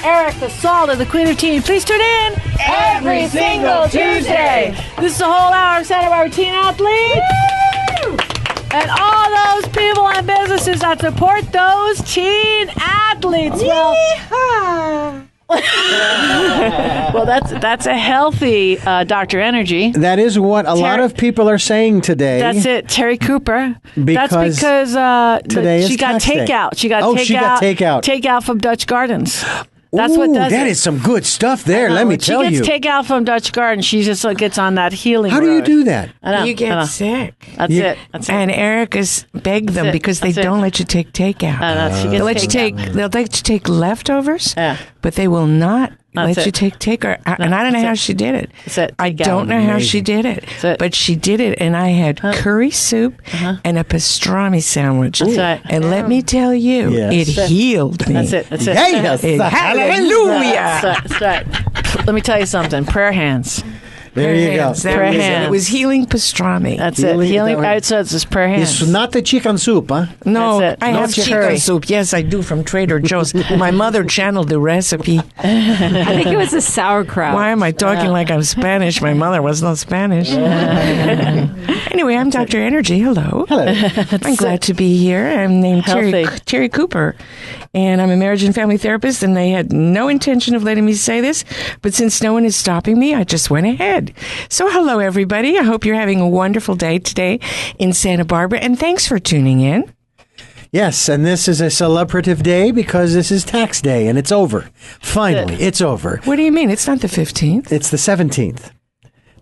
Erica Salda, the Queen of Teen. Please tune in every single Tuesday. This is the whole hour of Santa Barbara Teen Athlete. Woo! And all those people and businesses that support those teen athletes. Well, that's a healthy Dr. Energy. That is what a lot of people are saying today. That's it, Terri Cooper. Because that's because today she is got tax day. takeout. She got takeout. Takeout from Dutch Gardens. That's what does that it. is some good stuff there. Let me tell you. She gets takeout from Dutch Garden. She just gets on that healing How do you road. do that? You get sick. That's it. And Erica's begged them because they don't let you take takeout. They'll let you take leftovers, but they will not let you take takeout. And I don't know how she did it. I don't know how she did it, but she did it. And I had curry soup and a pastrami sandwich. And let me tell you, it healed me. That's it. Yes. Hallelujah. That's right. Let me tell you something. Prayer hands. There you go. Prayer hands. It was healing pastrami. That's it. Healing. So it's just prayer hands. It's not the chicken soup, huh? No, That's it. I have chicken soup. Yes, I do from Trader Joe's. My mother channeled the recipe. I think it was a sauerkraut. Why am I talking like I'm Spanish? My mother was not Spanish. Anyway, I'm Dr. Energy. Hello. I'm glad to be here. I'm named Terri Cooper, and I'm a marriage and family therapist, and they had no intention of letting me say this, but since no one is stopping me, I just went ahead. So hello, everybody. I hope you're having a wonderful day today in Santa Barbara, and thanks for tuning in. Yes, and this is a celebrative day because this is tax day, and it's over. Finally, it's over. What do you mean? It's not the 15th. It's the 17th.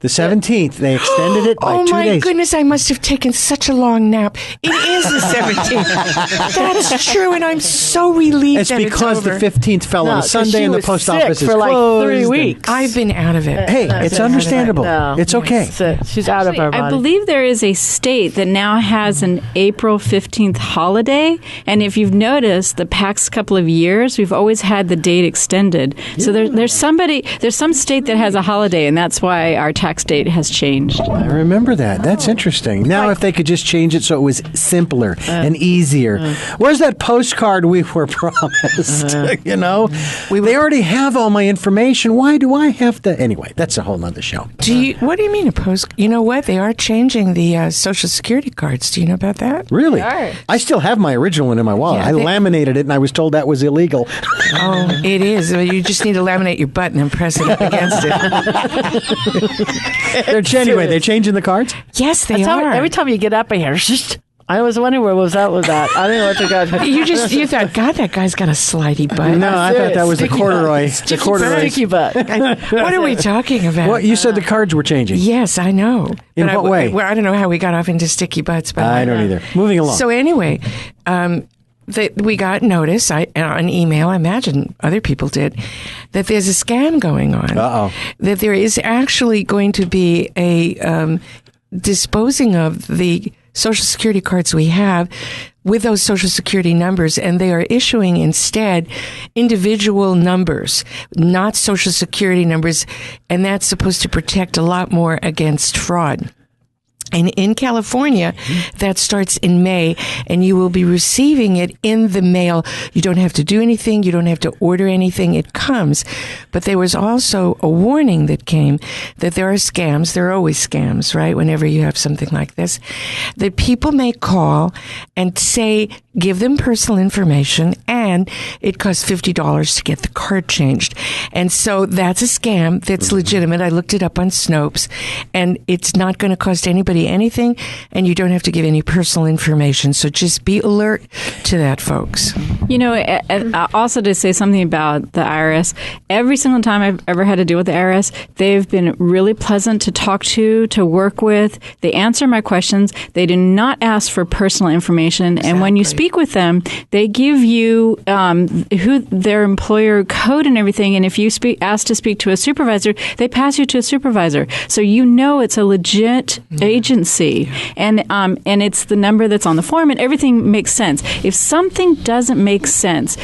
The 17th, they extended it by 2 days. Oh, my goodness, I must have taken such a long nap. It is the 17th. That's true, and I'm so relieved it's that it's because over. the 15th fell on a Sunday and the post office is for like closed. 3 weeks. I've been out of it. Hey, it's understandable. It's okay. She's out of our body. I believe there is a state that now has an April 15th holiday, and if you've noticed, the past couple of years, we've always had the date extended. Yeah. So there's some state that has a holiday, and that's why our tax date has changed. I remember that. That's interesting. Now, if they could just change it so it was simpler and easier. Where's that postcard we were promised? You know? They already have all my information. Why do I have to? Anyway, that's a whole nother show. What do you mean a post? You know what? They are changing the Social Security cards. Do you know about that? Really? I still have my original one in my wallet. I laminated it, and I was told that was illegal. Oh, it is. You just need to laminate your butt and then press it up against it. They're changing the cards? Yes, they are. Every time you get up in here, I was wondering where was that with that. I didn't know what to go. You thought, God, that guy's got a slidey butt. No, I thought that was the corduroy. Sticky butt. What are we talking about? Well, you said the cards were changing. Yes, I know. In what way? I don't know how we got off into sticky butts. But I don't either. Moving along. So anyway, we got notice on email, I imagine other people did, that there's a scam going on. Uh-oh. That there is actually going to be a disposing of the Social Security cards we have with those Social Security numbers, and they are issuing instead individual numbers, not Social Security numbers, and that's supposed to protect a lot more against fraud. And in California, that starts in May, and you will be receiving it in the mail. You don't have to do anything. You don't have to order anything. It comes. But there was also a warning that came that there are scams. There are always scams, right? Whenever you have something like this, that people may call and say, give them personal information, and it costs $50 to get the card changed. And so that's a scam that's legitimate. I looked it up on Snopes, and it's not going to cost anybody anything, and you don't have to give any personal information. So just be alert to that, folks. You know, also to say something about the IRS, every single time I've ever had to deal with the IRS, they've been really pleasant to talk to work with. They answer my questions. They do not ask for personal information. Exactly. And when you speak with them, they give you who their employer code and everything. And if you ask to speak to a supervisor, they pass you to a supervisor. So you know it's a legit agency. And it's the number that's on the form, and everything makes sense. If something doesn't make sense,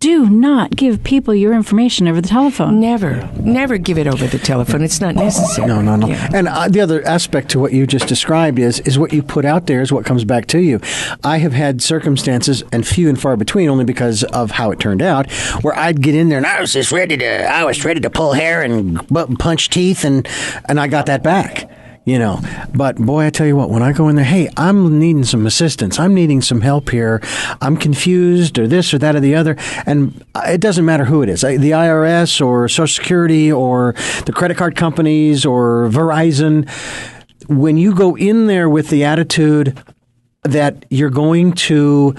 do not give people your information over the telephone. Never give it over the telephone. It's not necessary. No. Yeah. And the other aspect to what you just described is what you put out there is what comes back to you. I have had circumstances, and few and far between, only because of how it turned out, where I'd get in there and I was ready to pull hair and punch teeth, and I got that back. But boy, I tell you what, when I go in there, hey, I'm needing some assistance. I'm needing some help here. I'm confused or this or that or the other. And it doesn't matter who it is, the IRS or Social Security or the credit card companies or Verizon. When you go in there with the attitude that you're going to...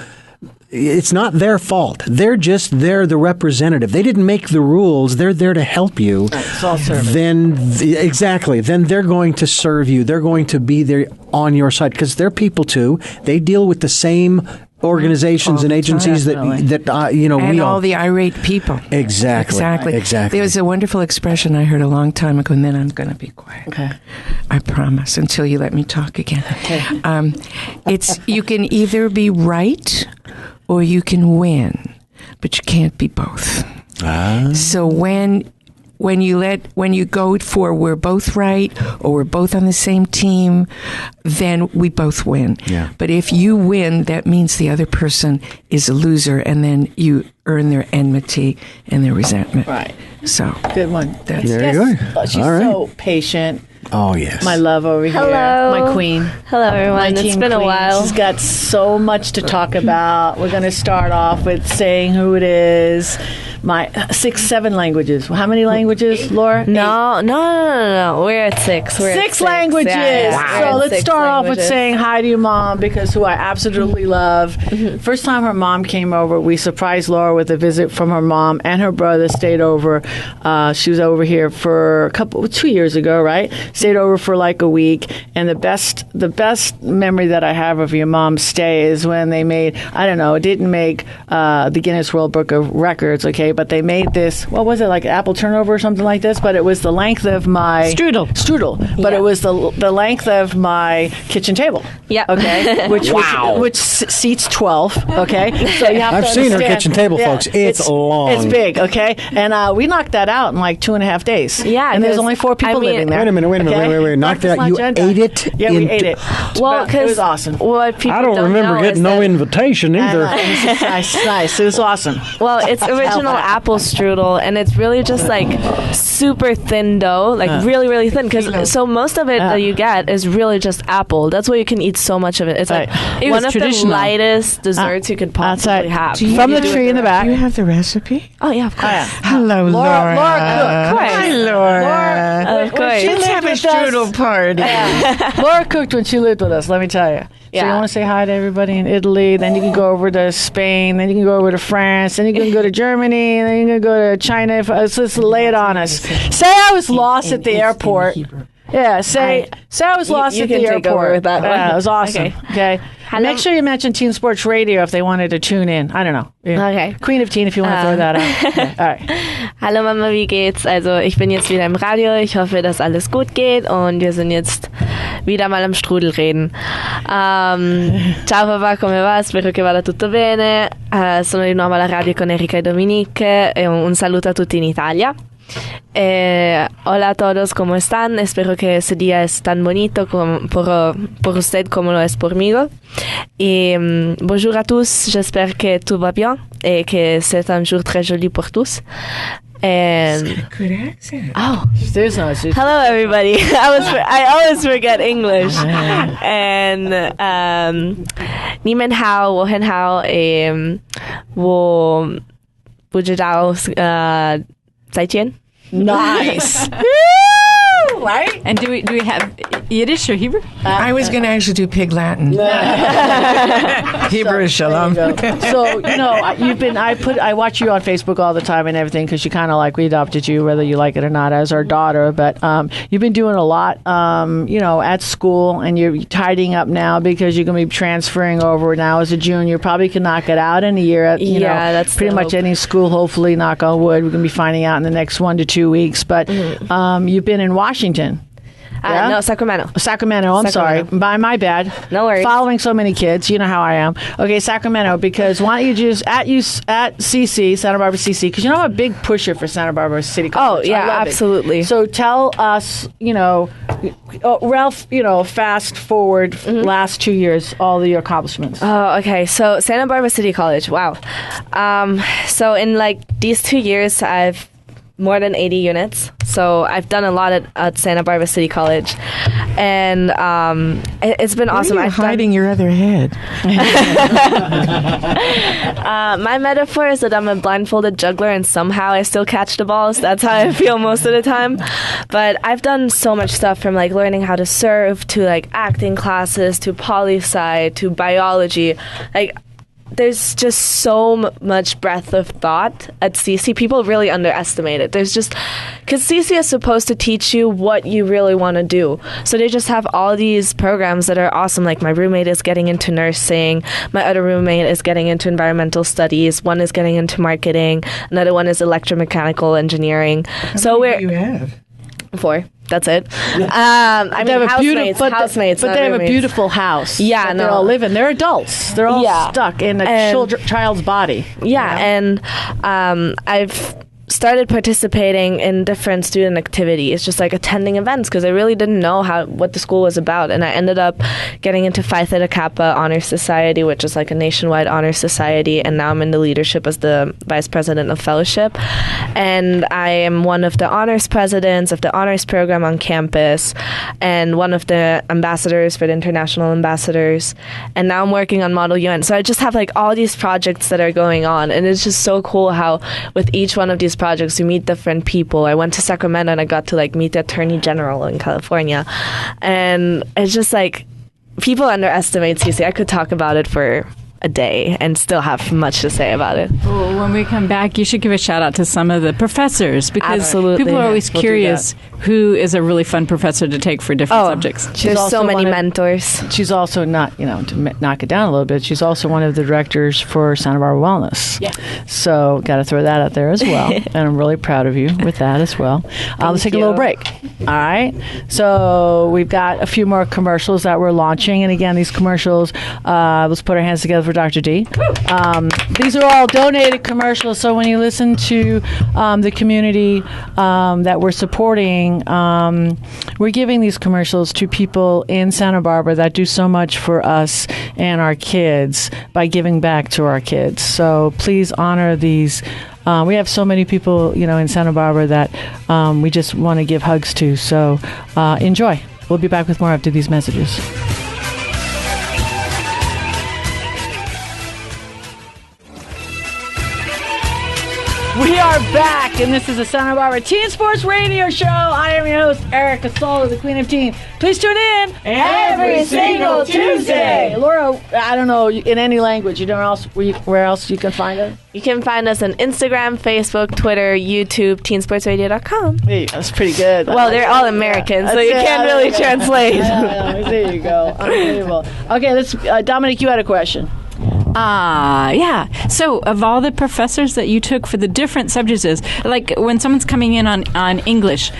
It's not their fault. They're the representative. They didn't make the rules. They're there to help you. It's all service. Exactly. Then they're going to serve you. They're going to be there on your side because they're people too. They deal with the same organizations and agencies that and we all the irate people. Exactly. There was a wonderful expression I heard a long time ago, and then I'm going to be quiet. Okay. I promise, until you let me talk again. Okay. It's you can either be right or you can win, but you can't be both. So when you go for we're both right or we're both on the same team, then we both win. Yeah. But if you win, that means the other person is a loser, and then you earn their enmity and their resentment. Right. So Good one. There you go. She's All right. so patient. Oh, yes. My love over here. Hello. My queen. Hello, everyone. My It's team been a queen. while. She's got so much to talk about. We're going to start off with saying who it is. My 7 languages. How many languages, Laura? No. We're at 6. We're at 6 languages. Yeah. So We're at let's 6 start off with languages. saying hi to your mom, because who I absolutely love. First time her mom came over, we surprised Laura with a visit from her mom, and her brother stayed over. She was over here for 2 years ago, right? Stayed over for like a week. And the best memory that I have of your mom's stay is when they made, I don't know, it didn't make the Guinness World Book of Records, okay, but they made this, what was it, like apple turnover or something like this, but it was the length of my strudel, but Yeah. it was the length of my kitchen table. Yeah. Okay. Which seats 12. Okay. So you have I've to seen her understand- kitchen table, folks. It's long. It's big. Okay. And we knocked that out in like 2.5 days. Yeah, And there's 'cause, only 4 people I mean- living there. Wait a minute. Okay? Wait. Knocked it out. You Breakfast, lunch, and ate it? Yeah, we ate it. Well, But it was awesome. What people I don't remember know getting is no that- invitation either. It was nice. It was awesome. Well, it's original apple strudel, and it's really just like super thin dough, like really, really thin. Because so most of it that you get is really just apple. That's why you can eat so much of it. It's like It one was of traditional. the lightest desserts you could possibly have. From the tree in the back. Do you have the recipe? Oh yeah, of course. Hello, Laura. Laura cooked. Hi, Laura. Of course. she Let's lived have a with us. strudel party. Laura cooked when she lived with us, let me tell you. So you Yeah. want to say hi to everybody in Italy, then you can go over to Spain, then you can go over to France, then you can go to Germany, and then you can go to China. Let's just lay it on us. Say I was lost at the airport. Yeah, say I was lost you at the can take airport. over with that one. Yeah, it was awesome. Okay. Make sure you mention Teen Sports Radio if they wanted to tune in. I don't know. Yeah. Okay. Queen of Teen, if you want to throw that out. Okay. All right. Hallo Mama, wie geht's? Also ich bin jetzt wieder im Radio. Ich hoffe, dass alles gut geht und wir sind jetzt wieder mal am Strudel reden. Ciao papà, come va? Spero che vada tutto bene. Sono di nuovo alla radio con Erica e Dominique e un saluto a tutti in Italia. Hola a todos, ¿cómo están? Espero que ese día es tan bonito por usted como lo es por mí. Et bonjour à tous, j'espère que tout va bien et que c'est un jour très joli pour tous. And Good accent. oh, There's no. hello everybody. I always forget English. And 你们好，我很好，我不知道再见。 Nice. Right? And do we have Yiddish or Hebrew? I was going to actually do Pig Latin. Hebrew Shalom. So I watch you on Facebook all the time and everything, because you kind of like, we adopted you whether you like it or not as our daughter, but you've been doing a lot at school, and you're tidying up now because you're going to be transferring over now as a junior. Probably can knock it out in a year at that's pretty the much hope. any school, hopefully, knock on wood. We're going to be finding out in the next 1 to 2 weeks, but you've been in Washington. No, Sacramento. Sacramento, I'm Sacramento. sorry. My bad. No worries. Following so many kids, you know how I am. Okay, Sacramento, because why don't you just, at CC, Santa Barbara CC, because I'm a big pusher for Santa Barbara City College. Oh, yeah, I love it. absolutely. So tell us, Ralph, fast forward last 2 years, all of your accomplishments. Oh, okay. So Santa Barbara City College. Wow. So in these 2 years, I've more than 80 units. So I've done a lot at Santa Barbara City College, and it's been awesome. Why are you hiding your other head? My metaphor is that I'm a blindfolded juggler, and somehow I still catch the balls. That's how I feel most of the time. But I've done so much stuff, from learning how to serve to acting classes to poli-sci to biology. There's just so much breadth of thought at CC. People really underestimate it. Because CC is supposed to teach you what you really want to do. So they just have all these programs that are awesome. My roommate is getting into nursing. My other roommate is getting into environmental studies. One is getting into marketing. Another one is electromechanical engineering. How many do you have? 4. That's it. I mean, housemates. But not they have a roommates. beautiful house. Yeah, that they all live in. They're adults. They're all stuck in a child's body. Yeah, and I've started participating in different student activities, just attending events, because I really didn't know what the school was about, and I ended up getting into Phi Theta Kappa Honor Society, which is a nationwide honor society, and now I'm in the leadership as the vice president of fellowship, and I am one of the honors presidents of the honors program on campus, and one of the ambassadors for the international ambassadors, and now I'm working on Model UN. So I just have all these projects that are going on, and it's just so cool how with each one of these projects you meet different people. I went to Sacramento and I got to meet the Attorney General in California, and it's just people underestimate CC. I could talk about it for a day and still have much to say about it. Well, when we come back, you should give a shout out to some of the professors, because Absolutely. people are always curious who is a really fun professor to take for different subjects. There's so many mentors. She's also not, to knock it down a little bit, she's also one of the directors for Santa Barbara Wellness. Yeah. So got to throw that out there as well. And I'm really proud of you with that as well. Let's take a little break. All right. So we've got a few more commercials that we're launching. And again, these commercials, let's put our hands together for Dr. D. These are all donated commercials. So when you listen to the community that we're supporting, we're giving these commercials to people in Santa Barbara that do so much for us and our kids by giving back to our kids. So please honor these. We have so many people, in Santa Barbara that we just want to give hugs to. So enjoy. We'll be back with more after these messages. We are back, and this is the Santa Barbara Teen Sports Radio Show. I am your host, Erica Salda, the Queen of Teen. Please tune in every single Tuesday. Laura, I don't know, in any language, you know where else you can find us? You can find us on Instagram, Facebook, Twitter, YouTube, teensportsradio.com. Hey, that's pretty good. Well, they're all American, so you can't really translate. There you go. Unbelievable. Okay, Dominique, you had a question. Yeah. So of all the professors that you took for the different subjects, when someone's coming in on English,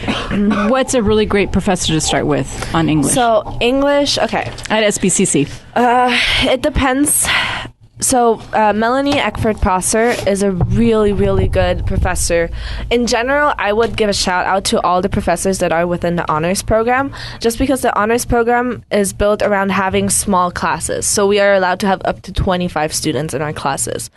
what's a really great professor to start with on English? So English, okay. At SBCC. It depends. So Melanie Eckford-Prosser is a really, really good professor. In general, I would give a shout out to all the professors that are within the honors program, just because the honors program is built around having small classes. So we are allowed to have up to 25 students in our classes.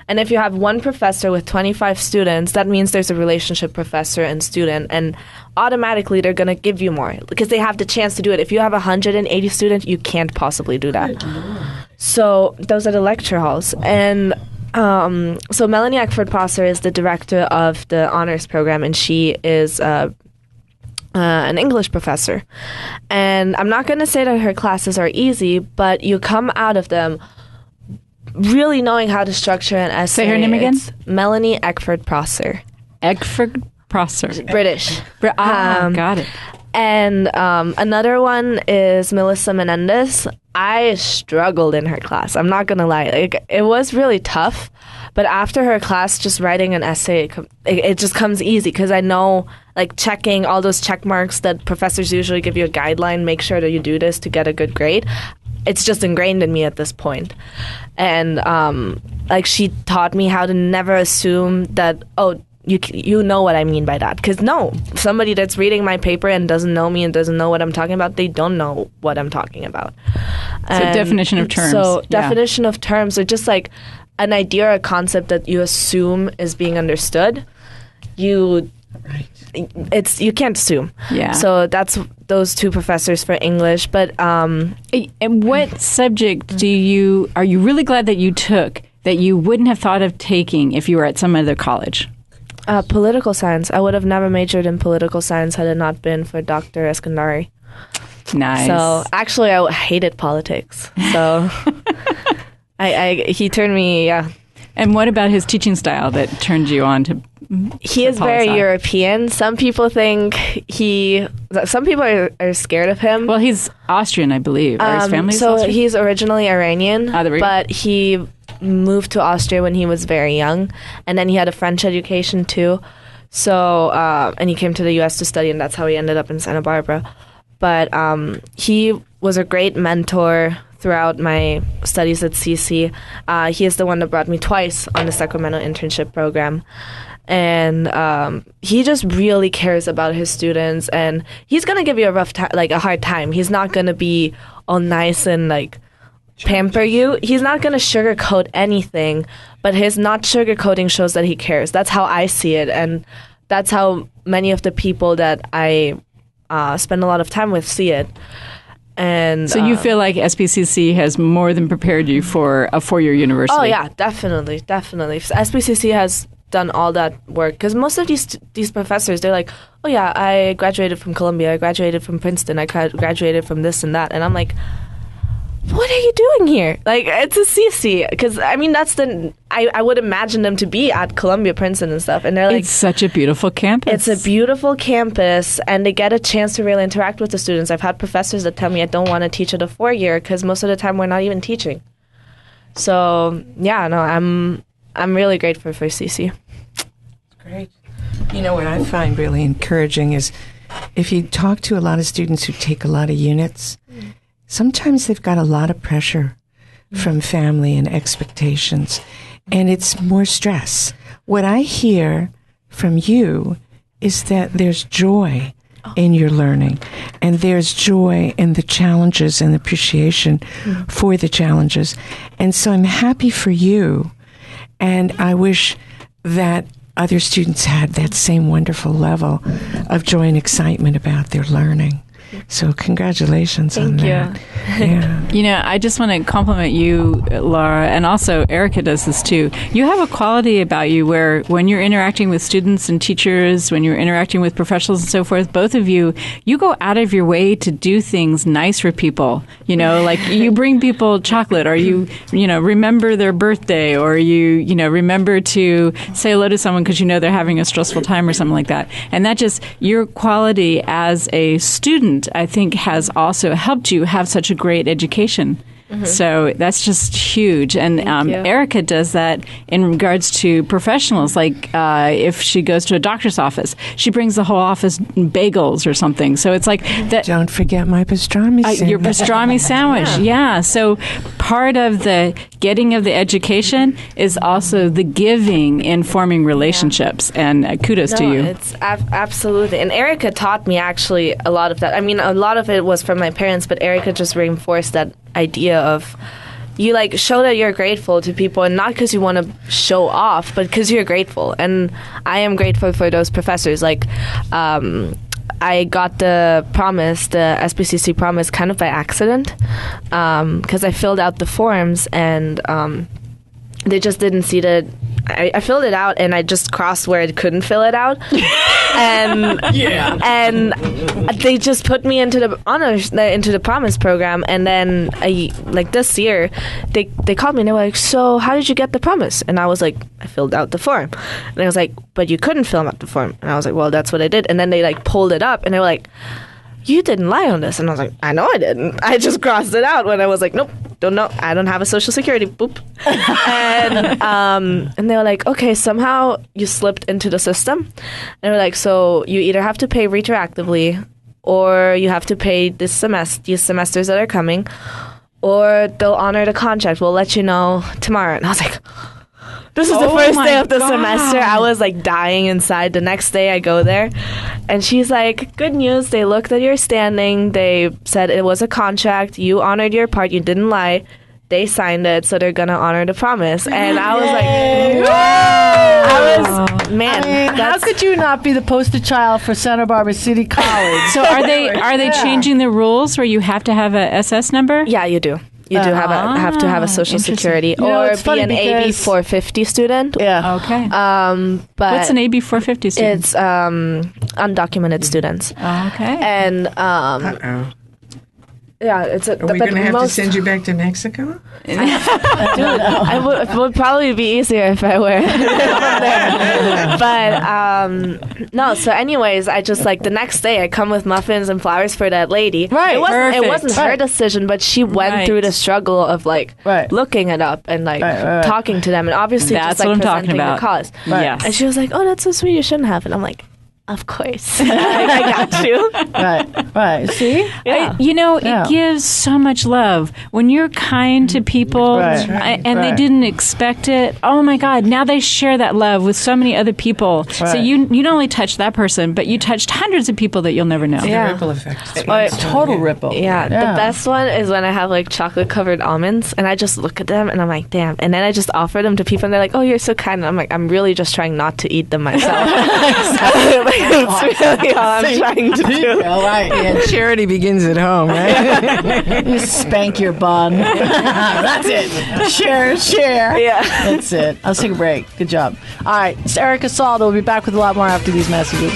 And if you have one professor with 25 students, that means there's a relationship professor and student, and automatically they're going to give you more because they have the chance to do it. If you have 180 students, you can't possibly do that. So those are the lecture halls. And so Melanie Eckford-Prosser is the director of the honors program, and she is an English professor. And I'm not going to say that her classes are easy, but you come out of them really knowing how to structure an essay. Say her name again? It's Melanie Eckford-Prosser. Eckford-Prosser. British. Got it. And another one is Melissa Menendez. I struggled in her class. I'm not going to lie. It was really tough, But after her class, just writing an essay, it just comes easy because I know, like, checking all those check marks that professors usually give you a guideline, make sure that you do this to get a good grade. It's just ingrained in me at this point. And, like, she taught me how to never assume that, oh, you know what I mean by that. Because no, somebody that's reading my paper and doesn't know me and doesn't know what I'm talking about, they don't know what I'm talking about. So definition of terms. So definition of terms are just like an idea or a concept that you assume is being understood. You can't assume. Yeah. So that's those two professors for English. But and what subject are you really glad that you took that you wouldn't have thought of taking if you were at some other college? Political science. I would have nenever majored in political science had it not been for Dr. Eskandari. Nice. So actually, I hated politics. So he turned me, yeah. And what about his teaching style that turned you on to? He is very European. Some people think some people are scared of him. Well, he's Austrian, I believe. Or his family's Austrian? He's originally Iranian, but he moved to Austria when he was very young, and then he had a French education too. So, and he came to the U.S. to study, and that's how he ended up in Santa Barbara. But he was a great mentor throughout my studies at CC. He is the one that brought me twice on the Sacramento internship program. And he just really cares about his students, and he's gonna give you a hard time. He's not gonna be all nice and like pamper you. He's not gonna sugarcoat anything, but his not sugarcoating shows that he cares. That's how I see it, and that's how many of the people that I spend a lot of time with see it. And so you feel like SPCC has more than prepared you for a 4-year university? Oh yeah, definitely. SPCC has done all that work, because most of these professors, they're like, oh yeah, I graduated from Columbia, I graduated from Princeton, I graduated from this and that, and I'm like, what are you doing here? Like, it's a CC, because I mean that's I would imagine them to be at Columbia, Princeton and stuff, and they're like, it's such a beautiful campus. It's a beautiful campus, and they get a chance to really interact with the students. I've had professors that tell me I don't want to teach at a 4-year because most of the time we're not even teaching. So yeah, no, I'm really grateful for CC. Great. You know, what I find really encouraging is if you talk to a lot of students who take a lot of units, sometimes they've got a lot of pressure from family and expectations, and it's more stress. What I hear from you is that there's joy in your learning, and there's joy in the challenges and appreciation for the challenges. And so I'm happy for you, and I wish that other students had that same wonderful level of joy and excitement about their learning. So congratulations on that. Yeah. You know, I just want to compliment you, Laura, and also Erica does this too. You have a quality about you where when you're interacting with students and teachers, when you're interacting with professionals and so forth, both of you go out of your way to do things nice for people. You know, like you bring people chocolate, or you remember their birthday, or you remember to say hello to someone because you know they're having a stressful time or something like that. And that just, your quality as a student, I think, has also helped you have such a great education. Mm-hmm. So that's just huge. And Erica does that in regards to professionals. Like if she goes to a doctor's office, she brings the whole office bagels or something. So it's like that. Don't forget my pastrami sandwich. Your pastrami sandwich, yeah. So part of the getting of the education is also the giving in forming relationships. And kudos to you. It's absolutely. And Erica taught me actually a lot of that. I mean, a lot of it was from my parents, but Erica just reinforced that idea of you like show that you're grateful to people, and not because you want to show off, but because you're grateful. And I am grateful for those professors. Like I got the SPCC promise kind of by accident, because I filled out the forms and they just didn't see that. I filled it out and I just crossed where it couldn't fill it out, and they just put me into the promise program. And then this year, they called me and they were like, "So how did you get the promise?" And I was like, "I filled out the form." And I was like, "But you couldn't fill out the form." And I was like, "Well, that's what I did." And then they pulled it up and they were like, "You didn't lie on this." And I was like, "I know I didn't. I just crossed it out when I was like, nope, don't know. I don't have a social security. Boop. And they were like, okay, somehow you slipped into the system. And they were like, so you either have to pay retroactively, or you have to pay these semesters that are coming, or they'll honor the contract. We'll let you know tomorrow. And I was like, this is the first day of the semester. I was like dying inside. The next day I go there, and she's like, good news. They looked at your standing. They said it was a contract. You honored your part. You didn't lie. They signed it, so they're going to honor the promise. And I was like, how could you not be the poster child for Santa Barbara City College? So are they changing the rules where you have to have a SS number? Yeah, you do. You do have to have a social security or be an AB 450 student. Yeah. Okay. But what's an AB 450 student? It's undocumented students. Okay. And yeah, it's a. Are we going to have to send you back to Mexico? Dude, it would probably be easier if I were there. But no. So, anyways, I just like the next day I come with muffins and flowers for that lady. Right. It wasn't her decision, but she went through the struggle of like looking it up and like talking to them, and obviously that's just like what I'm presenting talking about. the cause. Yes. And she was like, "Oh, that's so sweet. You shouldn't have." And I'm like, of course. I got you. Right. See? Yeah. It gives so much love. When you're kind to people and they didn't expect it, oh my God, now they share that love with so many other people. Right. So you not only touched that person, but you touched hundreds of people that you'll never know. Yeah. The ripple effect. Total ripple. Yeah. The best one is when I have like chocolate covered almonds and I just look at them and I'm like, damn. And then I just offer them to people and they're like, oh, you're so kind. And I'm like, I'm really just trying not to eat them myself. It's really all I'm trying to do. Yeah, charity begins at home, right? You spank your bun. That's it. Share. Yeah. That's it. Let's take a break. Good job. All right. It's Erica Salda. We'll be back with a lot more after these messages.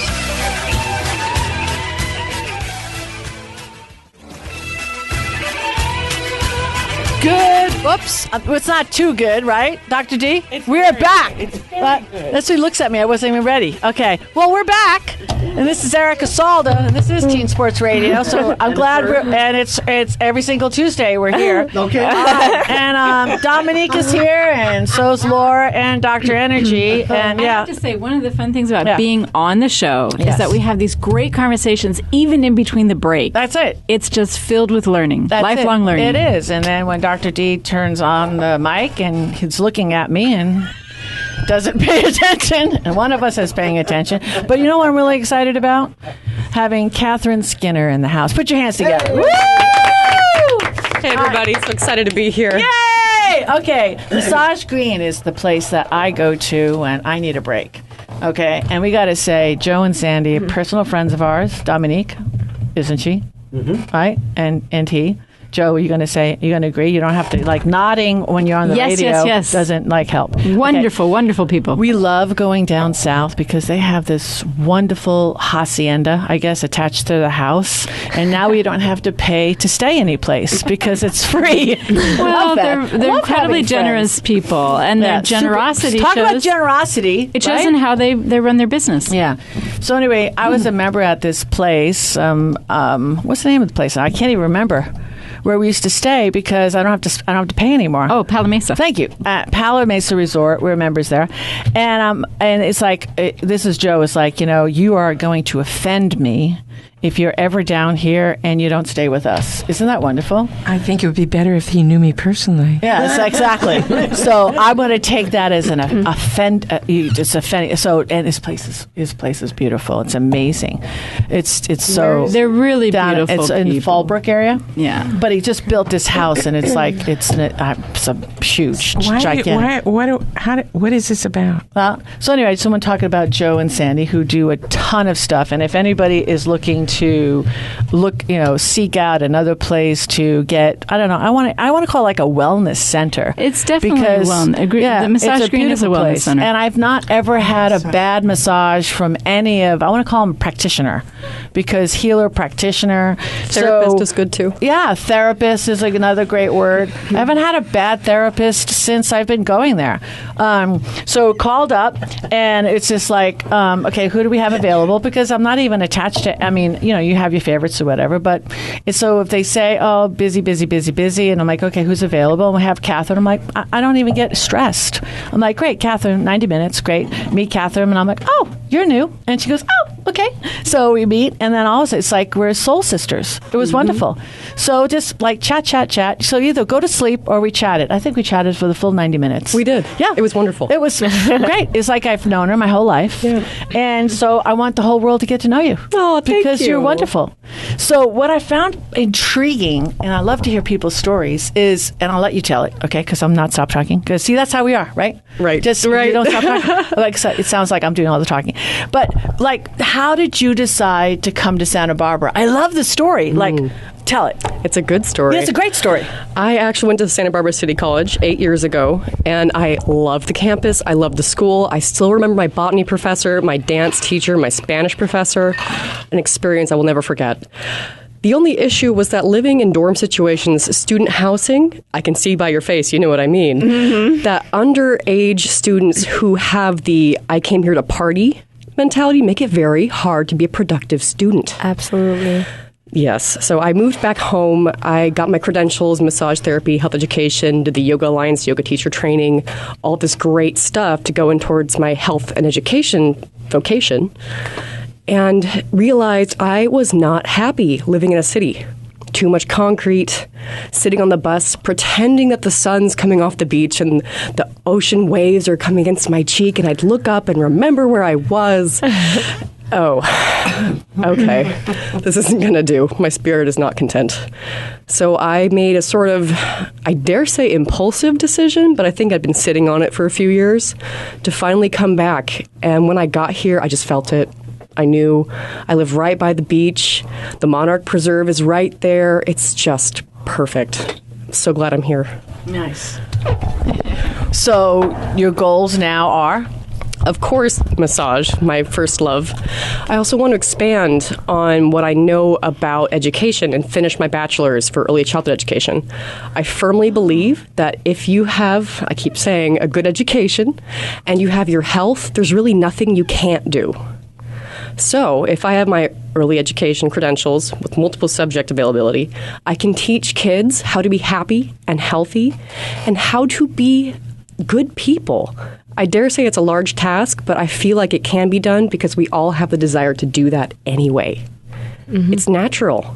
Good. Whoops. It's not too good, right, Dr. D? We're back. That's who looks at me. I wasn't even ready. Okay. Well, we're back. And this is Erica Salda. And this is Teen Sports Radio. So I'm glad and it's every single Tuesday we're here. Okay. And Dominique is here, and so's Laura and Dr. Energy. And I have to say, one of the fun things about being on the show is that we have these great conversations even in between the break. That's it. It's just filled with learning. That's lifelong learning. It is. And then when Dr. D turns on the mic and he's looking at me and doesn't pay attention, and one of us is paying attention. But you know what I'm really excited about? Having Katherine Skinner in the house. Put your hands together. Woo! Hey, everybody. So excited to be here. Yay! Okay. Massage Green is the place that I go to when I need a break. Okay. And we got to say, Joe and Sandy, personal friends of ours. Dominique, isn't she? Mm-hmm. Right? And he. Joe, are you going to agree? You don't have to, like, nodding when you're on the radio doesn't, like, help. Wonderful people. We love going down south because they have this wonderful hacienda, I guess, attached to the house. And now we don't have to pay to stay any place because it's free. Well, they're incredibly generous people. And their generosity Talk about generosity. It shows in how they run their business. Yeah. So anyway, I was a member at this place. What's the name of the place? I can't even remember. Where we used to stay because I don't have to pay anymore. Oh, Palo Mesa. Thank you. At Palo Mesa Resort, we're members there, and it's like this is Joe. It's like, you are going to offend me if you're ever down here and you don't stay with us. Isn't that wonderful? I think it would be better if he knew me personally. Yes, exactly. So I'm going to take that as an it's offending. So, and his place is beautiful. It's amazing. It's so they're really beautiful. It's in the Fallbrook area. Yeah, but he just built this house, and it's like it's a huge, gigantic. What is this about? Well, so anyway, someone talking about Joe and Sandy who do a ton of stuff, and if anybody is looking to seek out another place to get, I don't know, I want to call it like a wellness center. It's definitely the Massage Green is a wellness place. center. And I've not ever had a bad massage from any of, I want to call them practitioner, because healer, practitioner. Therapist is good too. Yeah, therapist is another great word. I haven't had a bad therapist since I've been going there. So called up, and it's just like, okay, who do we have available? Because I'm not even attached to, and you have your favorites or whatever. But so if they say, "Oh, busy," and I'm like, "Okay, who's available?" And we have Catherine. I'm like, I don't even get stressed. I'm like, "Great, Catherine, 90 minutes, great." Meet Catherine, and I'm like, "Oh, you're new," and she goes, "Oh, okay." So we meet, and then also it's like we're soul sisters. It was wonderful. So just like chat. So either go to sleep or we chatted. I think we chatted for the full 90 minutes. We did. Yeah. It was wonderful. It was great. It's like I've known her my whole life. Yeah. And so I want the whole world to get to know you. Oh, thank because you. You're wonderful. So what I found intriguing, and I love to hear people's stories, is, and I'll let you tell it, okay, because I'm not stop talking. Because see, that's how we are, right? Right. Just right. You don't stop talking. Like, so it sounds like I'm doing all the talking. But like, how did you decide to come to Santa Barbara? I love the story. Like, tell it. It's a good story. Yeah, it's a great story. I actually went to Santa Barbara City College 8 years ago, and I loved the campus. I loved the school. I still remember my botany professor, my dance teacher, my Spanish professor, an experience I will never forget. The only issue was that living in dorm situations, student housing, I can see by your face, you know what I mean, that underage students who have the "I came here to party" mentality make it very hard to be a productive student. Absolutely. Yes. So I moved back home. I got my credentials, massage therapy, health education, did the Yoga Alliance yoga teacher training, all this great stuff to go in towards my health and education vocation, and realized I was not happy living in a city. Too much concrete, sitting on the bus, pretending that the sun's coming off the beach and the ocean waves are coming against my cheek, and I'd look up and remember where I was. Oh, okay. This isn't going to do. My spirit is not content. So I made a sort of, I dare say, impulsive decision, but I think I'd been sitting on it for a few years to finally come back. And when I got here, I just felt it. I knew I live right by the beach. The Monarch Preserve is right there. It's just perfect. I'm so glad I'm here. Nice. So your goals now are? Of course, massage, my first love. I also want to expand on what I know about education and finish my bachelor's for early childhood education. I firmly believe that if you have, I keep saying, a good education and you have your health, there's really nothing you can't do. So if I have my early education credentials with multiple subject availability, I can teach kids how to be happy and healthy and how to be good people. I dare say it's a large task, but I feel like it can be done because we all have the desire to do that anyway. It's natural.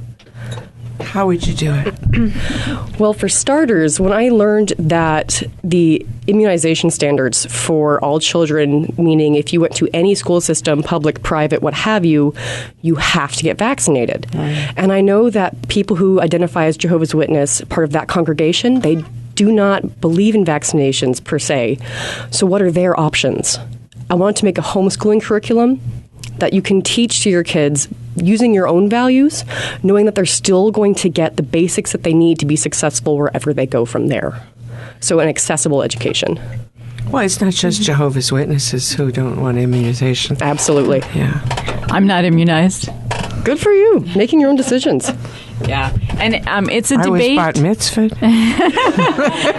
How would you do it? Well, for starters, when I learned that the immunization standards for all children, meaning if you went to any school system, public, private, what have you, you have to get vaccinated. And I know that people who identify as Jehovah's Witness, part of that congregation, they do not believe in vaccinations per se. So what are their options? I wanted to make a homeschooling curriculum that you can teach to your kids using your own values, knowing that they're still going to get the basics that they need to be successful wherever they go from there. So an accessible education. Well, it's not just Jehovah's Witnesses who don't want immunization. Absolutely. Yeah. I'm not immunized. Good for you, making your own decisions. Yeah, and it's a I debate. was bat mitzvahed.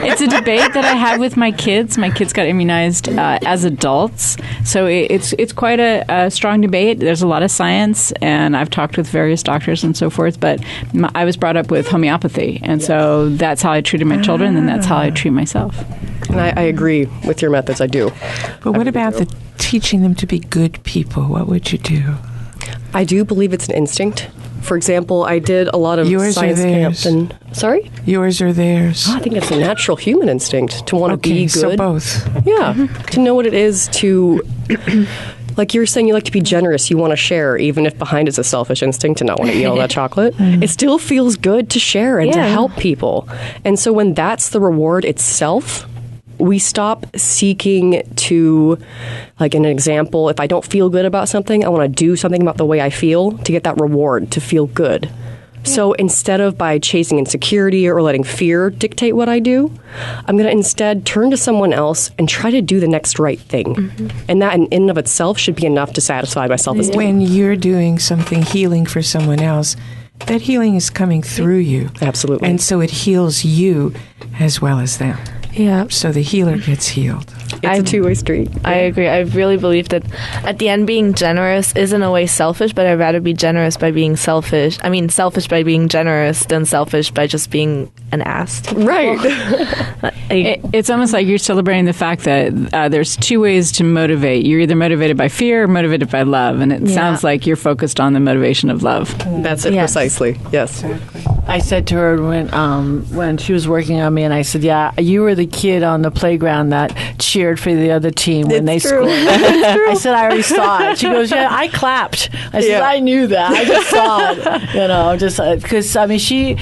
It's a debate that I have with my kids. My kids got immunized as adults, so it's quite a strong debate. There's a lot of science, and I've talked with various doctors and so forth. But I was brought up with homeopathy, and so that's how I treated my children, and that's how I treat myself. And I agree with your methods. I do. But what about the teaching them to be good people? What would you do? I do believe it's an instinct. For example, I did a lot of Yours science or theirs? camps. And sorry? Yours or theirs? I think it's a natural human instinct to want to be good. So both. Yeah, to know what it is to, like you were saying, you like to be generous. You want to share, even if behind is a selfish instinct to not want to eat all that chocolate. It still feels good to share and to help people. And so when that's the reward itself, we stop seeking to, like an example, if I don't feel good about something, I want to do something about the way I feel to get that reward, to feel good. So instead of by chasing insecurity or letting fear dictate what I do, I'm going to instead turn to someone else and try to do the next right thing. And that in and of itself should be enough to satisfy my self-esteem. When you're doing something healing for someone else, that healing is coming through you. Absolutely. And so it heals you as well as them. Yeah. So the healer gets healed. It's a two-way street. I agree. I really believe that at the end, being generous is in a way selfish, but I'd rather be generous by being selfish. I mean, selfish by being generous than selfish by just being an ass. Right. It's almost like you're celebrating the fact that there's two ways to motivate. You're either motivated by fear or motivated by love, and it sounds like you're focused on the motivation of love. That's it precisely. Yes. I said to her when she was working on me, and I said, "Yeah, you were the kid on the playground that cheered for the other team when they scored." I said, "I already saw it." She goes, "Yeah, I clapped." I said, "I knew that. I just saw it." Just because she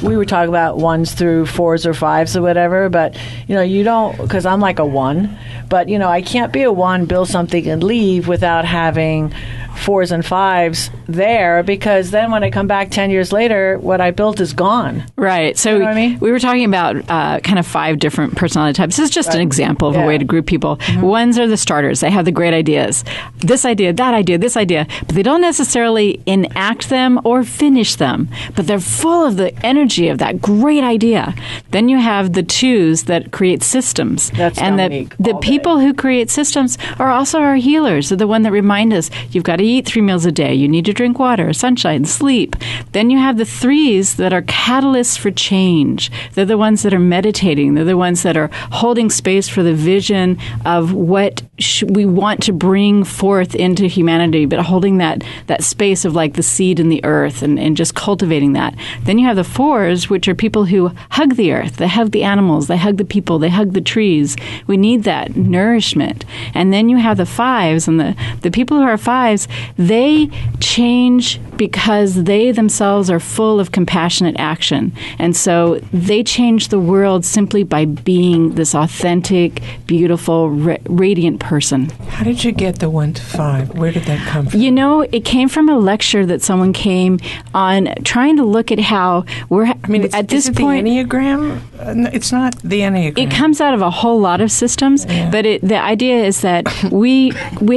we were talking about 1s through 4s or 5s or whatever, but you don't, because I'm like a 1, but I can't be a 1, build something and leave without having 4s and 5s there, because then when I come back 10 years later, what I built is gone. Right. So you know what I mean? We were talking about kind of 5 different personality types. This is just an example of a way to group people. Mm-hmm. Ones are the starters. They have the great ideas. This idea, that idea, this idea. But they don't necessarily enact them or finish them. But they're full of the energy of that great idea. Then you have the 2s that create systems. That's and Dominique the people who create systems are also our healers. They're the one that remind us, you've got to eat 3 meals a day. You need to drink water, sunshine, sleep. Then you have the 3s that are catalysts for change. They're the ones that are meditating. They're the ones that are holding space for the vision of what we want to bring forth into humanity, but holding that space of like the seed in the earth and just cultivating that. Then you have the 4s, which are people who hug the earth. They hug the animals. They hug the people. They hug the trees. We need that nourishment. And then you have the 5s, and the people who are 5s, they change because they themselves are full of compassionate action. And so they change the world simply by being this authentic, beautiful, radiant person. How did you get the 1 to 5? Where did that come from? It came from a lecture that someone came on trying to look at how we're at this point. The Enneagram? No, it's not the Enneagram. It comes out of a whole lot of systems, but the idea is that we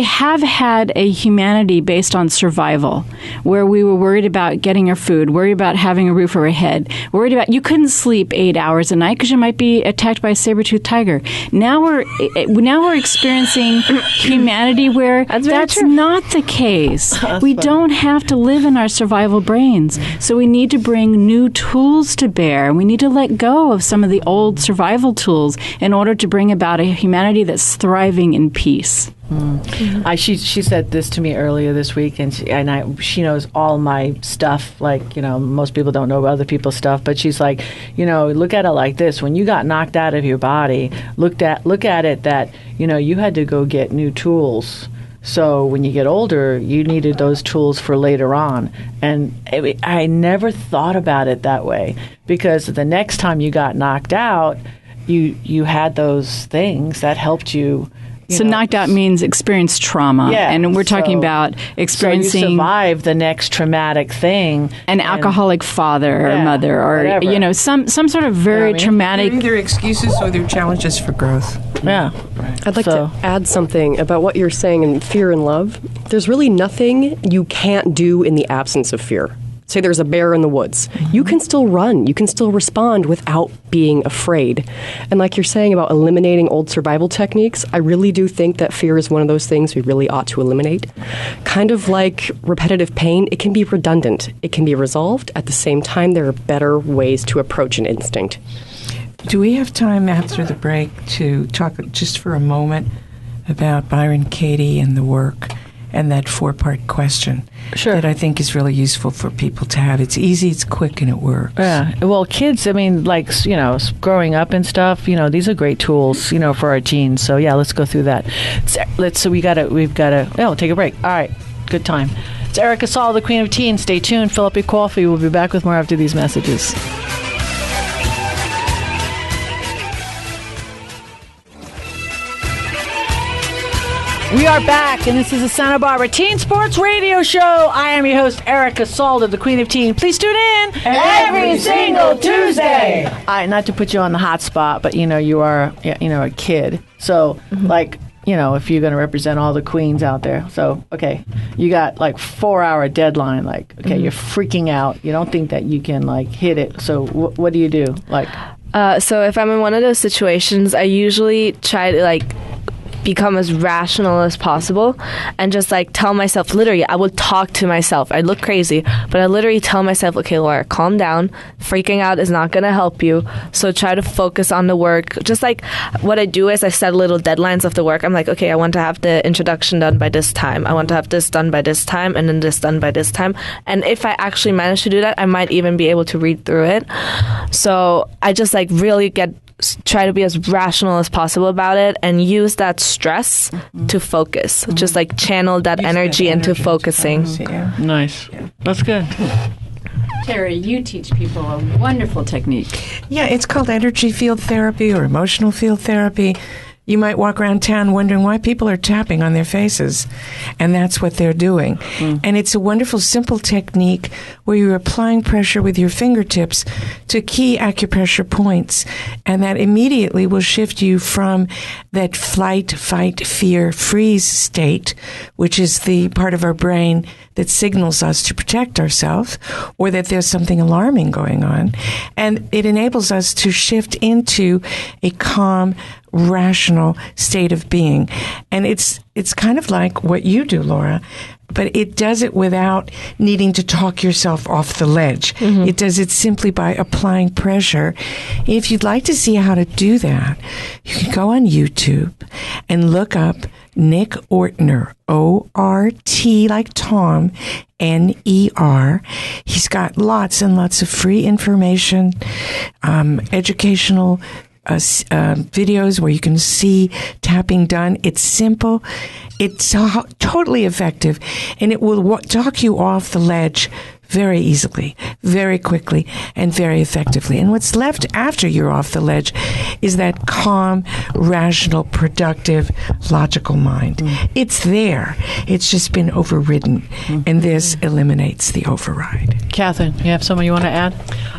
have had a humanity based on survival, where we were worried about getting our food, worried about having a roof over our head, worried about you couldn't sleep 8 hours a night because you might be attacked by a saber-toothed tiger. Now we're experiencing humanity where that's not the case. We don't have to live in our survival brains. So we need to bring new tools to bear, and we need to let go of some of the old survival tools in order to bring about a humanity that's thriving in peace. She said this to me earlier this week, and she knows all my stuff. Most people don't know other people's stuff, but she's like, look at it like this: when you got knocked out of your body, look at it that you had to go get new tools. So when you get older, you needed those tools for later on. And I never thought about it that way, because the next time you got knocked out, you had those things that helped you. So knocked out means experienced trauma, and we're talking about experiencing. So you survive the next traumatic thing. An alcoholic father or mother, or whatever. some sort of very traumatic. They're either excuses or they're challenges for growth. Yeah. I'd like to add something about what you're saying in fear and love. There's really nothing you can't do in the absence of fear. Say there's a bear in the woods. You can still run. You can still respond without being afraid. And like you're saying about eliminating old survival techniques, I really do think that fear is one of those things we really ought to eliminate. Kind of like repetitive pain, it can be redundant. It can be resolved. At the same time, there are better ways to approach an instinct. Do we have time after the break to talk just for a moment about Byron Katie and the work and that 4-part question that I think is really useful for people to have? It's easy, it's quick, and it works. Yeah. Well, kids, growing up and stuff, these are great tools, for our teens. So yeah, let's go through that. We've got to take a break. All right. Good time. It's Erica Salda, the Queen of Teens. Stay tuned. Fill up your coffee. We'll be back with more after these messages. We are back, and this is the Santa Barbara Teen Sports Radio Show. I am your host, Erica Salda, the Queen of Teen. Please tune in every single Tuesday. All right, not to put you on the hot spot, but you are, a kid. So, if you're going to represent all the queens out there. So, okay, you got 4-hour deadline. You're freaking out. You don't think that you can hit it. So, what do you do? So if I'm in one of those situations, I usually try to like become as rational as possible and just like tell myself, literally, I will talk to myself. I look crazy, but I literally tell myself, okay, Laura, calm down. Freaking out is not going to help you. So try to focus on the work. Just like what I do is I set little deadlines of the work. I'm like, okay, I want to have the introduction done by this time. I want to have this done by this time and then this done by this time. And if I actually manage to do that, I might even be able to read through it. So I just like really try to be as rational as possible about it and use that stress to focus. Just like channel that energy into focusing. Nice. That's good. Terri, you teach people a wonderful technique. Yeah, it's called energy field therapy or emotional field therapy. You might walk around town wondering why people are tapping on their faces, and that's what they're doing. And it's a wonderful, simple technique where you're applying pressure with your fingertips to key acupressure points, and that immediately will shift you from that flight, fight, fear, freeze state, which is the part of our brain that signals us to protect ourselves or that there's something alarming going on. And it enables us to shift into a calm, rational state of being. And it's kind of like what you do, Laura, but it does it without needing to talk yourself off the ledge. It does it simply by applying pressure. If you'd like to see how to do that, you can go on YouTube and look up Nick Ortner, O-R-T like Tom, N-E-R. He's got lots and lots of free information, educational videos where you can see tapping done. It's simple. It's totally effective, and it will talk you off the ledge very easily, very quickly, and very effectively. And what's left after you're off the ledge is that calm, rational, productive, logical mind. It's there. It's just been overridden, and this eliminates the override. Katherine, you have something you want to add?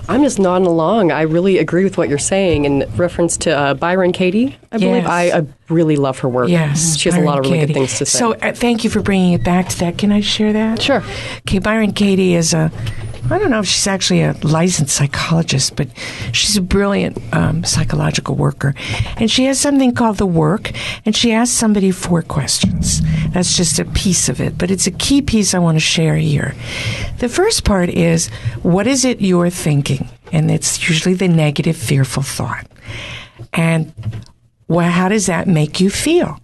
I'm just nodding along. I really agree with what you're saying in reference to Byron Katie, I believe. I really love her work. Yes. She has a lot of really good things to say. So thank you for bringing it back to that. Can I share that? Sure. Okay, Byron Katie is I don't know if she's actually a licensed psychologist, but she's a brilliant psychological worker. And she has something called The Work, and she asks somebody 4 questions. That's just a piece of it, but it's a key piece I want to share here. The first part is, what is it you're thinking? And it's usually the negative, fearful thought. And how does that make you feel?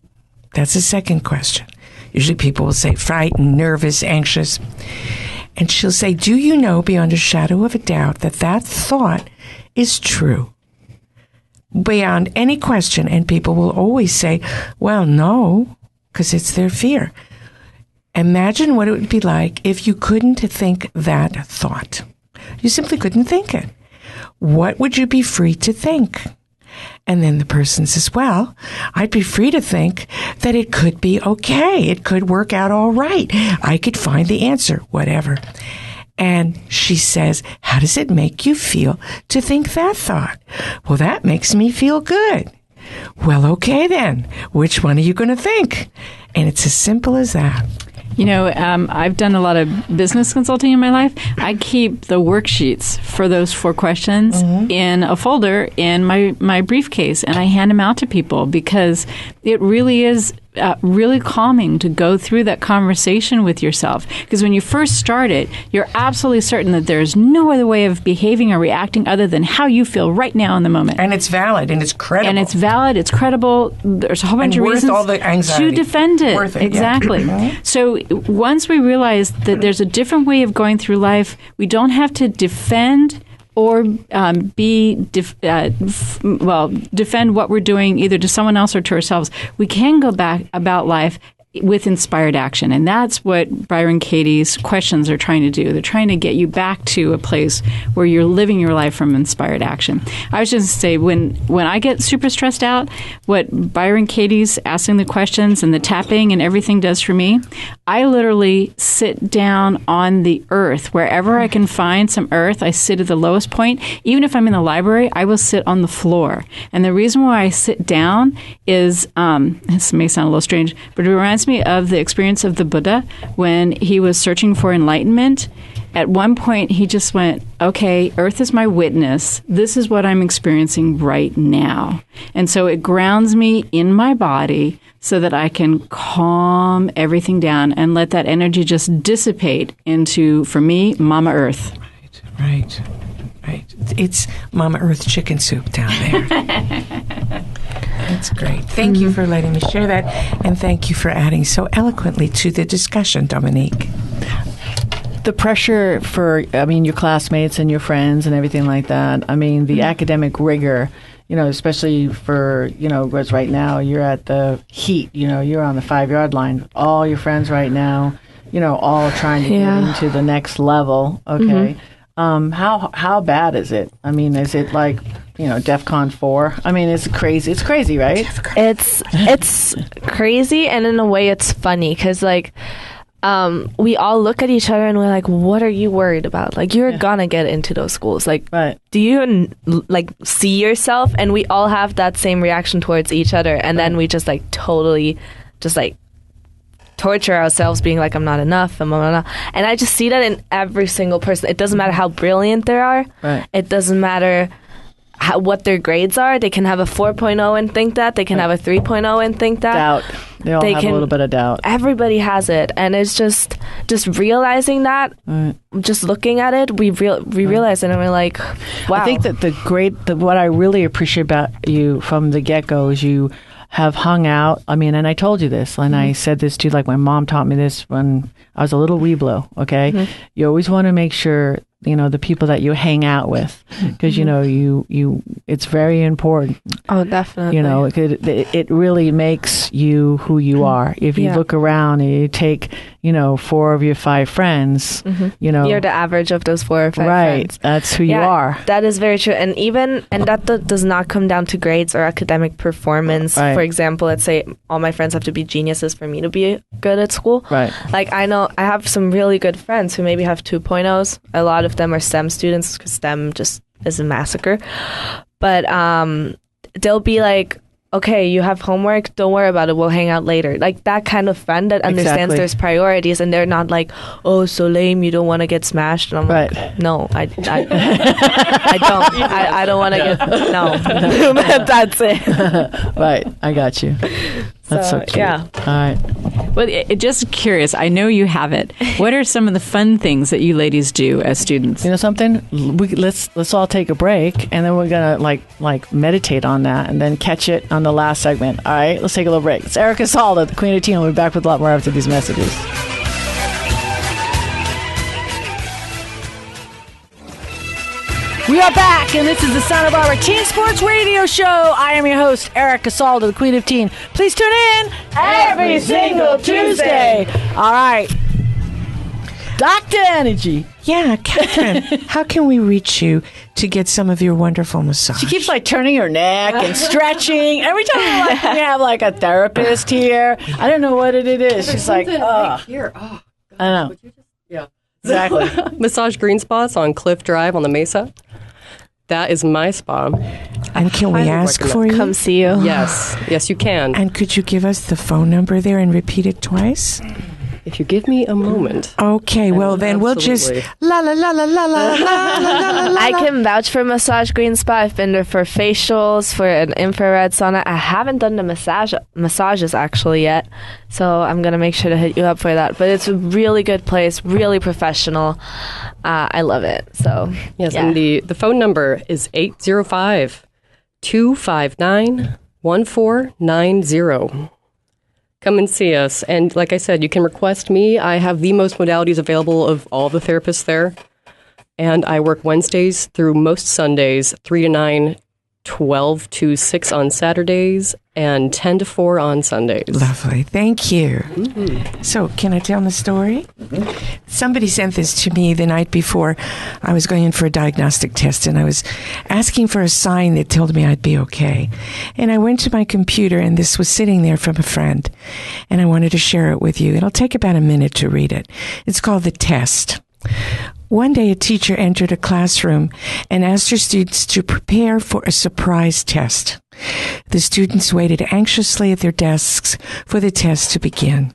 That's the second question. Usually people will say frightened, nervous, anxious. And she'll say, do you know beyond a shadow of a doubt that that thought is true? Beyond any question. And people will always say, well, no, because it's their fear. Imagine what it would be like if you couldn't think that thought. You simply couldn't think it. What would you be free to think? And then the person says, well, I'd be free to think that it could be okay. It could work out all right. I could find the answer, whatever. And she says, how does it make you feel to think that thought? Well, that makes me feel good. Well, okay then. Which one are you going to think? And it's as simple as that. You know, I've done a lot of business consulting in my life. I keep the worksheets for those 4 questions in a folder in my briefcase, and I hand them out to people because it really is really calming to go through that conversation with yourself. Because when you first start it, you're absolutely certain that there's no other way of behaving or reacting other than how you feel right now in the moment. And it's valid, and it's credible. And it's valid, it's credible. There's a whole bunch of reasons all the anxiety. To defend it. Worth it, exactly. Yeah. So once we realize that there's a different way of going through life, we don't have to defend or defend what we're doing either to someone else or to ourselves. We can go back about life with inspired action. And that's what Byron Katie's questions are trying to do. They're trying to get you back to a place where you're living your life from inspired action. I was just going to say, when I get super stressed out, what Byron Katie's asking the questions and the tapping and everything does for me, I literally sit down on the earth. Wherever I can find some earth, I sit at the lowest point. Even if I'm in the library, I will sit on the floor. And the reason why I sit down is, this may sound a little strange, but it reminds me of the experience of the Buddha when he was searching for enlightenment. at one point, he just went, okay, Earth is my witness. This is what I'm experiencing right now. And so it grounds me in my body so that I can calm everything down and let that energy just dissipate into, for me, Mama Earth. Right. It's Mama Earth chicken soup down there. That's great. Thank you for letting me share that, and thank you for adding so eloquently to the discussion, Dominique. The pressure for, your classmates and your friends and everything like that. The academic rigor, especially for, because right now you're at the heat, you're on the 5-yard line. All your friends right now, all trying to get into the next level. Okay. How bad is it? Is it like, DEFCON 4? It's crazy. It's crazy, right? It's crazy, and in a way it's funny because we all look at each other and we're like, what are you worried about? Like, you're gonna get into those schools. Like, do you even see yourself? And we all have that same reaction towards each other, and then we just totally torture ourselves being like, I'm not enough, and I just see that in every single person. It doesn't matter how brilliant they are. It doesn't matter what their grades are. They can have a 4.0 and think that. They can have a 3.0 and think that. Doubt. They all have a little bit of doubt. Everybody has it, and it's just realizing that, just looking at it, we realize it, and we're like, wow. I think that what I really appreciate about you from the get-go is you have hung out. And I told you this, and I said this too, my mom taught me this when I was a little weeblo, okay? You always want to make sure, the people that you hang out with, because, you it's very important. Oh, definitely. It really makes you who you are. If you look around and you take, 4 of your 5 friends, you're the average of those 4 or 5 friends. Right. That's who you are. That is very true. And that does not come down to grades or academic performance. Right. For example, let's say all my friends have to be geniuses for me to be good at school. Right. I know I have some really good friends who maybe have 2.0s. A lot of them are STEM students because STEM just is a massacre. But they'll be like, okay, you have homework, don't worry about it, we'll hang out later. That kind of friend that understands there's priorities, and they're not like, oh, so lame, you don't want to get smashed. And I'm like, no, I don't. I don't want to get, no. That's it. Right, I got you. That's so cute. Yeah. All right. Well, just curious, I know you have it. What are some of the fun things that you ladies do as students? You know something? Let's all take a break, and then we're gonna like meditate on that, and then catch it on the last segment. All right, let's take a little break. It's Erica Salda, the Queen of Teen. We'll be back with a lot more after these messages. We are back, and this is the Santa Barbara Teen Sports Radio Show. I am your host, Erica Salda, the Queen of Teen. Please tune in every single Tuesday. All right. Dr. Energy. Yeah, Katherine, how can we reach you to get some of your wonderful massage? She keeps like turning her neck and stretching. Every time we have like a therapist here, I don't know what it is. She's like, oh. Here. Oh, I know. Yeah. Exactly. Massage Green Spots on Cliff Drive on the Mesa. That is my spa. And can we ask for you? Come see you. Yes. Yes, you can. And could you give us the phone number there and repeat it twice? If you give me a moment. Okay, well then we'll just la la la la la la la la la. I can vouch for Massage Green Spa. I've been there for facials, for an infrared sauna. I haven't done the massages actually yet, so I'm gonna make sure to hit you up for that. But it's a really good place, really professional. I love it. So yes, and the phone number is 805-259-1490. Come and see us. And like I said, you can request me. I have the most modalities available of all the therapists there. And I work Wednesdays through most Sundays, 3 to 9, 12 to 6 on Saturdays, and 10 to 4 on Sundays. Lovely. Thank you. Mm-hmm. So can I tell the story? Somebody sent this to me the night before I was going in for a diagnostic test, and I was asking for a sign that told me I'd be okay. And I went to my computer, and this was sitting there from a friend, and I wanted to share it with you. It'll take about a minute to read it. It's called The Test. One day, a teacher entered a classroom and asked her students to prepare for a surprise test. The students waited anxiously at their desks for the test to begin.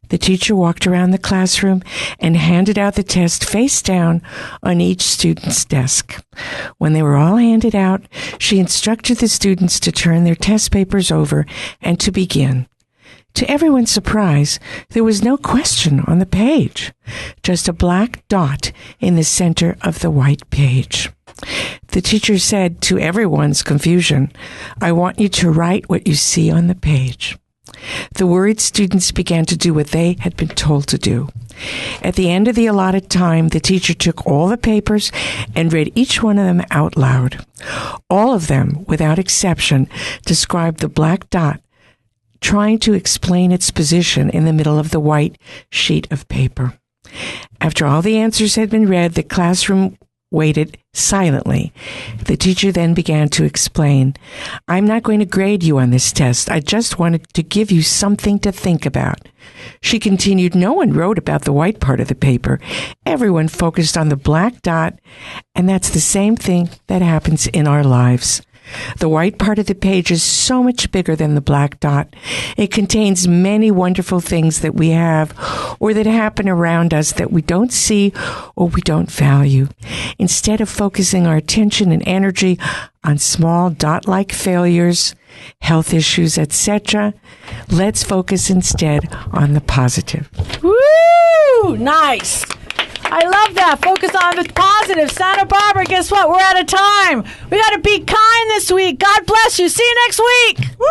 The teacher walked around the classroom and handed out the test face down on each student's desk. When they were all handed out, she instructed the students to turn their test papers over and to begin. To everyone's surprise, there was no question on the page, just a black dot in the center of the white page. The teacher said, to everyone's confusion, "I want you to write what you see on the page." The worried students began to do what they had been told to do. At the end of the allotted time, the teacher took all the papers and read each one of them out loud. All of them, without exception, described the black dot, trying to explain its position in the middle of the white sheet of paper. After all the answers had been read, the classroom waited silently. The teacher then began to explain, "I'm not going to grade you on this test. I just wanted to give you something to think about." She continued, "No one wrote about the white part of the paper. Everyone focused on the black dot, and that's the same thing that happens in our lives. The white part of the page is so much bigger than the black dot. It contains many wonderful things that we have or that happen around us that we don't see or we don't value. Instead of focusing our attention and energy on small dot-like failures, health issues, etc., let's focus instead on the positive." Woo! Nice. I love that. Focus on the positive. Santa Barbara, guess what? We're out of time. We got to be kind this week. God bless you. See you next week. Woo!